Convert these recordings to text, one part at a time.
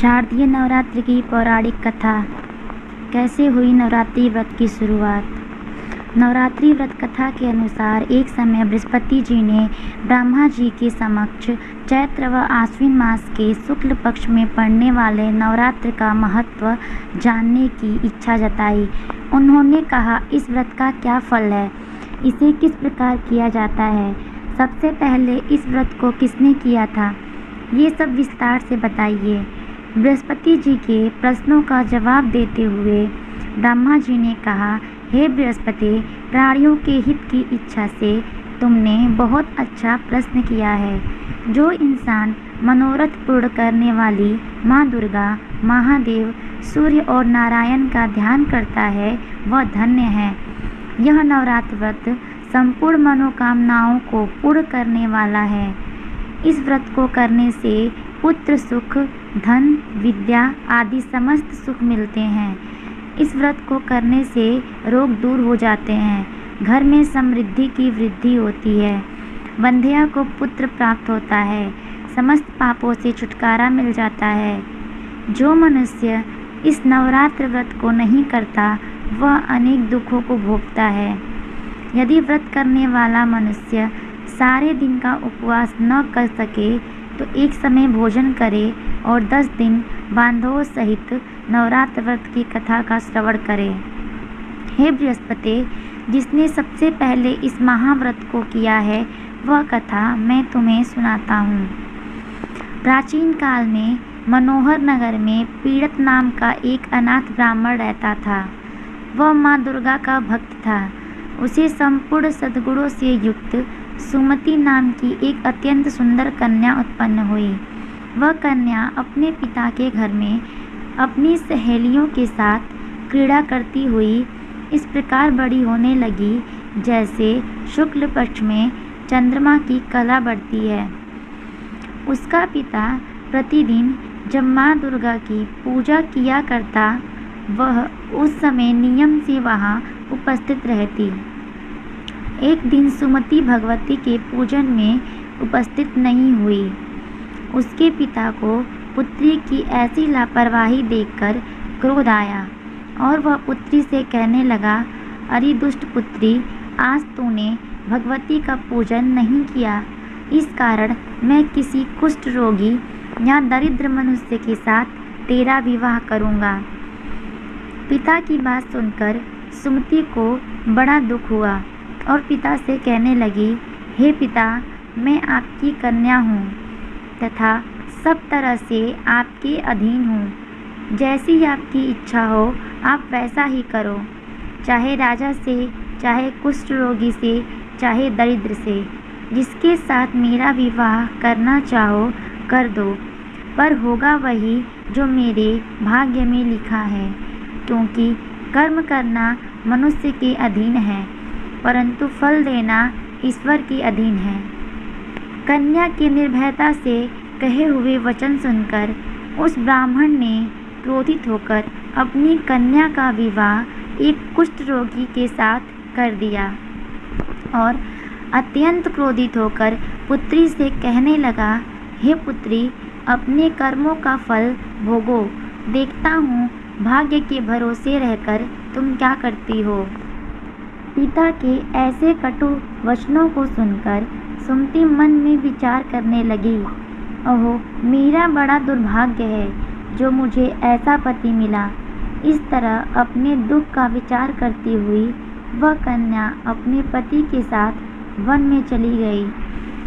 शारदीय नवरात्रि की पौराणिक कथा। कैसे हुई नवरात्रि व्रत की शुरुआत। नवरात्रि व्रत कथा के अनुसार एक समय बृहस्पति जी ने ब्रह्मा जी के समक्ष चैत्र व आश्विन मास के शुक्ल पक्ष में पड़ने वाले नवरात्र का महत्व जानने की इच्छा जताई। उन्होंने कहा, इस व्रत का क्या फल है, इसे किस प्रकार किया जाता है, सबसे पहले इस व्रत को किसने किया था, ये सब विस्तार से बताइए। बृहस्पति जी के प्रश्नों का जवाब देते हुए ब्रह्मा जी ने कहा, हे बृहस्पति, प्राणियों के हित की इच्छा से तुमने बहुत अच्छा प्रश्न किया है। जो इंसान मनोरथ पूर्ण करने वाली माँ दुर्गा, महादेव, सूर्य और नारायण का ध्यान करता है वह धन्य है। यह नवरात्र व्रत संपूर्ण मनोकामनाओं को पूर्ण करने वाला है। इस व्रत को करने से पुत्र सुख, धन, विद्या आदि समस्त सुख मिलते हैं। इस व्रत को करने से रोग दूर हो जाते हैं, घर में समृद्धि की वृद्धि होती है, बंध्या को पुत्र प्राप्त होता है, समस्त पापों से छुटकारा मिल जाता है। जो मनुष्य इस नवरात्र व्रत को नहीं करता वह अनेक दुखों को भोगता है। यदि व्रत करने वाला मनुष्य सारे दिन का उपवास न कर सके तो एक समय भोजन करे और 10 दिन बांधवों सहित नवरात्र व्रत की कथा का श्रवण करे। हे बृहस्पति, जिसने सबसे पहले इस महाव्रत को किया है वह कथा मैं तुम्हें सुनाता हूँ। प्राचीन काल में मनोहर नगर में पीड़ित नाम का एक अनाथ ब्राह्मण रहता था। वह माँ दुर्गा का भक्त था। उसे संपूर्ण सद्गुणों से युक्त सुमति नाम की एक अत्यंत सुंदर कन्या उत्पन्न हुई। वह कन्या अपने पिता के घर में अपनी सहेलियों के साथ क्रीड़ा करती हुई इस प्रकार बड़ी होने लगी जैसे शुक्ल पक्ष में चंद्रमा की कला बढ़ती है। उसका पिता प्रतिदिन जब माँ दुर्गा की पूजा किया करता वह उस समय नियम से वहाँ उपस्थित रहती। एक दिन सुमति भगवती के पूजन में उपस्थित नहीं हुई। उसके पिता को पुत्री की ऐसी लापरवाही देखकर क्रोध आया और वह पुत्री से कहने लगा, अरे दुष्ट पुत्री, आज तूने भगवती का पूजन नहीं किया, इस कारण मैं किसी कुष्ठ रोगी या दरिद्र मनुष्य के साथ तेरा विवाह करूँगा। पिता की बात सुनकर सुमति को बड़ा दुख हुआ और पिता से कहने लगी, हे पिता, मैं आपकी कन्या हूँ तथा सब तरह से आपके अधीन हूँ। जैसी आपकी इच्छा हो आप वैसा ही करो, चाहे राजा से, चाहे कुष्ठ रोगी से, चाहे दरिद्र से, जिसके साथ मेरा विवाह करना चाहो कर दो, पर होगा वही जो मेरे भाग्य में लिखा है, क्योंकि कर्म करना मनुष्य के अधीन है परंतु फल देना ईश्वर के अधीन है। कन्या की निर्भयता से कहे हुए वचन सुनकर उस ब्राह्मण ने क्रोधित होकर अपनी कन्या का विवाह एक कुष्ठ रोगी के साथ कर दिया और अत्यंत क्रोधित होकर पुत्री से कहने लगा, हे पुत्री, अपने कर्मों का फल भोगो, देखता हूँ भाग्य के भरोसे रहकर तुम क्या करती हो। पिता के ऐसे कटु वचनों को सुनकर सुमति मन में विचार करने लगी, ओहो, मेरा बड़ा दुर्भाग्य है जो मुझे ऐसा पति मिला। इस तरह अपने दुख का विचार करती हुई वह कन्या अपने पति के साथ वन में चली गई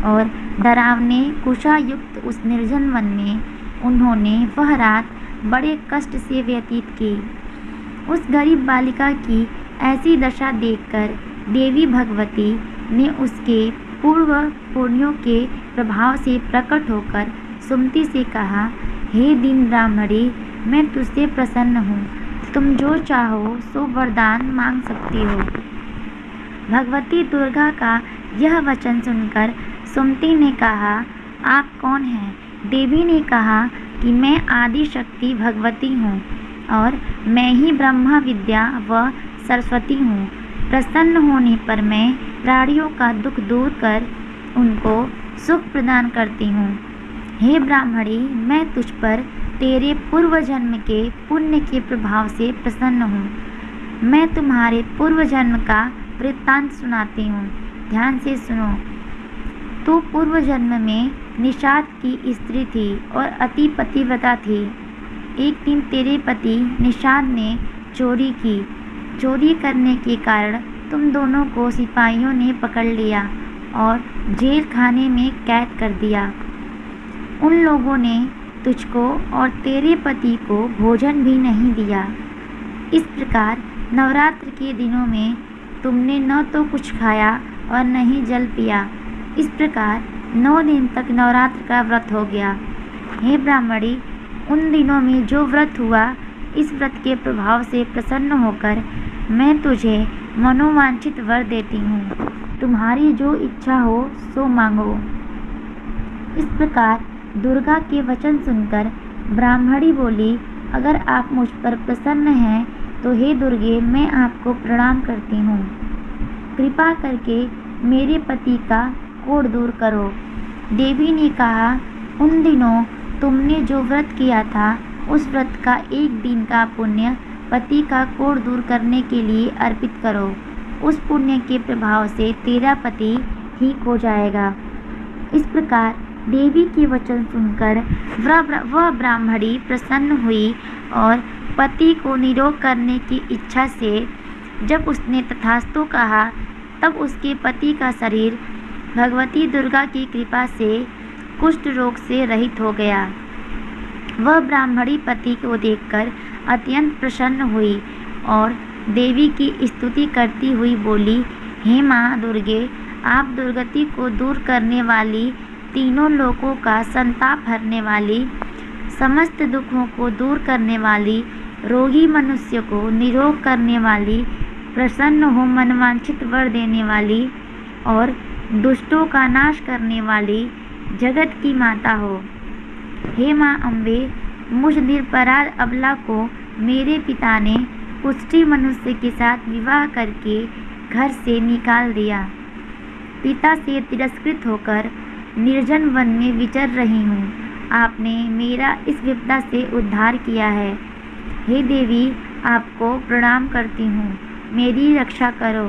और डरावने कुशायुक्त उस निर्जन वन में उन्होंने वह रात बड़े कष्ट से व्यतीत की। उस गरीब बालिका की ऐसी दशा देखकर देवी भगवती ने उसके पूर्व पुण्यों के प्रभाव से प्रकट होकर सुमति से कहा, हे दीन ब्राह्मणी, मैं तुझसे प्रसन्न हूँ, तुम जो चाहो सो वरदान मांग सकती हो। भगवती दुर्गा का यह वचन सुनकर सुमति ने कहा, आप कौन हैं? देवी ने कहा कि मैं आदि शक्ति भगवती हूँ और मैं ही ब्रह्मा विद्या व सरस्वती हूँ। प्रसन्न होने पर मैं प्राणियों का दुख दूर कर उनको सुख प्रदान करती हूँ। हे ब्राह्मणी, मैं तुझ पर तेरे पूर्व जन्म के पुण्य के प्रभाव से प्रसन्न हूँ। मैं तुम्हारे पूर्व जन्म का वृत्तांत सुनाती हूँ, ध्यान से सुनो। तू पूर्व जन्म में निषाद की स्त्री थी और अति पतिव्रता थी। एक दिन तेरे पति निषाद ने चोरी की। चोरी करने के कारण तुम दोनों को सिपाहियों ने पकड़ लिया और जेल खाने में कैद कर दिया। उन लोगों ने तुझको और तेरे पति को भोजन भी नहीं दिया। इस प्रकार नवरात्र के दिनों में तुमने न तो कुछ खाया और न ही जल पिया। इस प्रकार 9 दिन तक नवरात्र का व्रत हो गया। हे ब्राह्मणी, उन दिनों में जो व्रत हुआ, इस व्रत के प्रभाव से प्रसन्न होकर मैं तुझे मनोवांछित वर देती हूँ। तुम्हारी जो इच्छा हो सो मांगो। इस प्रकार दुर्गा के वचन सुनकर ब्राह्मणी बोली, अगर आप मुझ पर प्रसन्न हैं तो हे दुर्गे, मैं आपको प्रणाम करती हूँ। कृपा करके मेरे पति का कोढ़ दूर करो। देवी ने कहा, उन दिनों तुमने जो व्रत किया था, उस व्रत का एक दिन का पुण्य पति का कोढ़ दूर करने के लिए अर्पित करो। उस पुण्य के प्रभाव से तेरा पति ठीक हो जाएगा। इस प्रकार देवी के वचन सुनकर वह ब्राह्मणी प्रसन्न हुई और पति को निरोग करने की इच्छा से जब उसने तथास्तु कहा, तब उसके पति का शरीर भगवती दुर्गा की कृपा से कुष्ठ रोग से रहित हो गया। वह ब्राह्मणी पति को देखकर अत्यंत प्रसन्न हुई और देवी की स्तुति करती हुई बोली, हे माँ दुर्गे, आप दुर्गति को दूर करने वाली, तीनों लोकों का संताप हरने वाली, समस्त दुखों को दूर करने वाली, रोगी मनुष्य को निरोग करने वाली, प्रसन्न हो मनवांछित वर देने वाली और दुष्टों का नाश करने वाली जगत की माता हो। हे माँ अम्बे, मुझ निरपराध अबला को मेरे पिता ने कुष्ठी मनुष्य के साथ विवाह करके घर से निकाल दिया। पिता से तिरस्कृत होकर निर्जन वन में विचर रही हूँ। आपने मेरा इस विपदा से उद्धार किया है। हे देवी, आपको प्रणाम करती हूँ, मेरी रक्षा करो।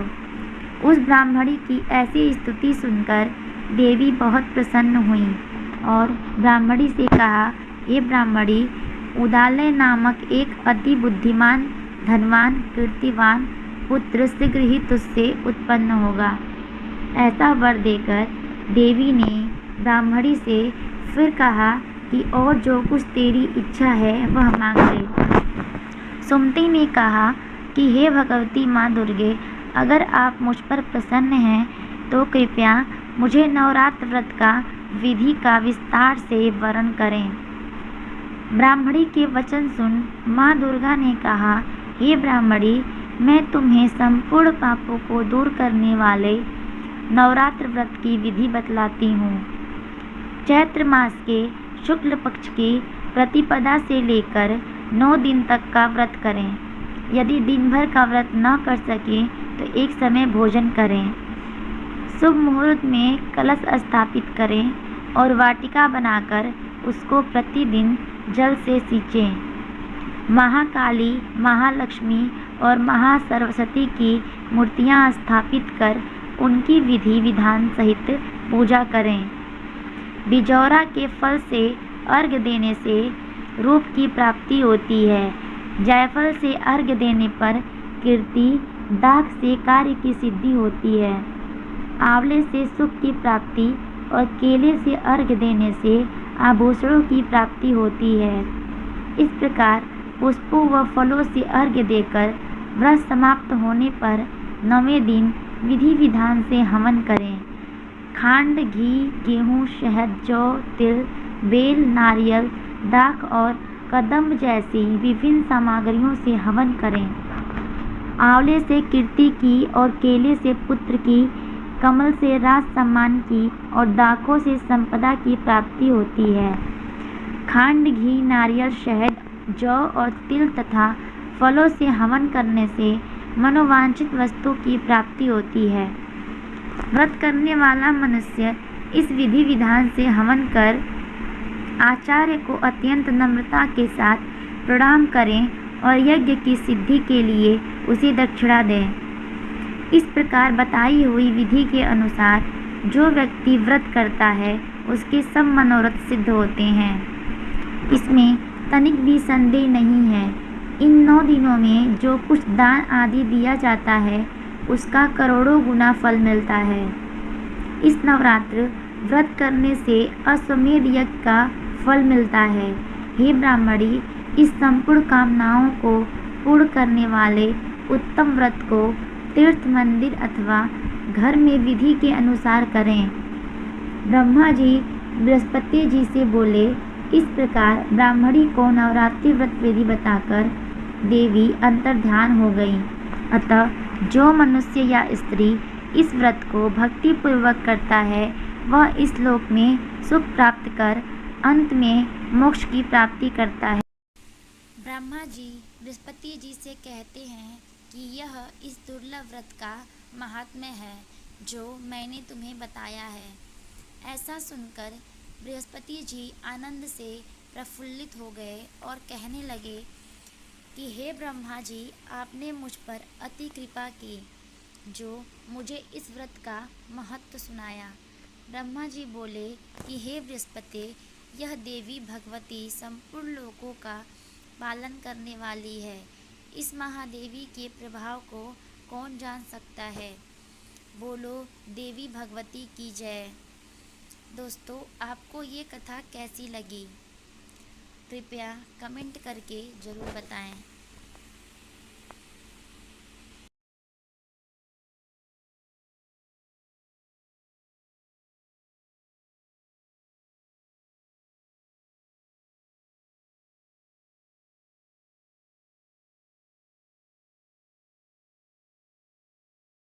उस ब्राह्मणी की ऐसी स्तुति सुनकर देवी बहुत प्रसन्न हुई और ब्राह्मणी से कहा, हे ब्राह्मणी, उदालय नामक एक अति बुद्धिमान, धनवान, कीर्तिवान पुत्र शीघ्र ही तुझसे उत्पन्न होगा। ऐसा वर देकर देवी ने ब्राह्मणी से फिर कहा कि और जो कुछ तेरी इच्छा है वह मांग ले। सुमति ने कहा कि हे भगवती माँ दुर्गे, अगर आप मुझ पर प्रसन्न हैं तो कृपया मुझे नवरात्र व्रत का विधि का विस्तार से वर्णन करें। ब्राह्मणी के वचन सुन माँ दुर्गा ने कहा, हे ब्राह्मणी, मैं तुम्हें संपूर्ण पापों को दूर करने वाले नवरात्र व्रत की विधि बतलाती हूँ। चैत्र मास के शुक्ल पक्ष की प्रतिपदा से लेकर 9 दिन तक का व्रत करें। यदि दिन भर का व्रत न कर सकें तो एक समय भोजन करें। शुभ मुहूर्त में कलश स्थापित करें और वाटिका बनाकर उसको प्रतिदिन जल से सींचें। महाकाली, महालक्ष्मी और महासरस्वती की मूर्तियां स्थापित कर उनकी विधि विधान सहित पूजा करें। बिजौरा के फल से अर्घ्य देने से रूप की प्राप्ति होती है। जायफल से अर्घ्य देने पर कीर्ति, दाख से कार्य की सिद्धि होती है। आंवले से सुख की प्राप्ति और केले से अर्घ्य देने से आभूषणों की प्राप्ति होती है। इस प्रकार पुष्पों व फलों से अर्घ्य देकर व्रत समाप्त होने पर 9वें दिन विधि विधान से हवन करें। खांड, घी, गेहूँ, शहद, जौ, तिल, बेल, नारियल, दाख और कदम्ब जैसी विभिन्न सामग्रियों से हवन करें। आंवले से कीर्ति की और केले से पुत्र की, कमल से राज सम्मान की और दाखों से संपदा की प्राप्ति होती है। खांड, घी, नारियल, शहद, जौ और तिल तथा फलों से हवन करने से मनोवांछित वस्तु की प्राप्ति होती है। व्रत करने वाला मनुष्य इस विधि विधान से हवन कर आचार्य को अत्यंत नम्रता के साथ प्रणाम करें और यज्ञ की सिद्धि के लिए उसे दक्षिणा दें। इस प्रकार बताई हुई विधि के अनुसार जो व्यक्ति व्रत करता है उसके सब मनोरथ सिद्ध होते हैं। इसमें तनिक भी संदेह नहीं है। इन 9 दिनों में जो कुछ दान आदि दिया जाता है उसका करोड़ों गुना फल मिलता है। इस नवरात्र व्रत करने से अश्वमेध यज्ञ का फल मिलता है। हे ब्राह्मणी, इस संपूर्ण कामनाओं को पूर्ण करने वाले उत्तम व्रत को तीर्थ, मंदिर अथवा घर में विधि के अनुसार करें। ब्रह्मा जी बृहस्पति जी से बोले। इस प्रकार ब्राह्मणी को नवरात्रि व्रत विधि बताकर देवी अंतर्ध्यान हो गई। अतः जो मनुष्य या स्त्री इस व्रत को भक्ति पूर्वक करता है वह इस लोक में सुख प्राप्त कर अंत में मोक्ष की प्राप्ति करता है। ब्रह्मा जी बृहस्पति जी से कहते हैं कि यह इस दुर्लभ व्रत का महात्म्य है जो मैंने तुम्हें बताया है। ऐसा सुनकर बृहस्पति जी आनंद से प्रफुल्लित हो गए और कहने लगे कि हे ब्रह्मा जी, आपने मुझ पर अति कृपा की जो मुझे इस व्रत का महत्व सुनाया। ब्रह्मा जी बोले कि हे बृहस्पति, यह देवी भगवती संपूर्ण लोकों का पालन करने वाली है। इस महादेवी के प्रभाव को कौन जान सकता है। बोलो देवी भगवती की जय। दोस्तों, आपको ये कथा कैसी लगी? कृपया कमेंट करके ज़रूर बताएं।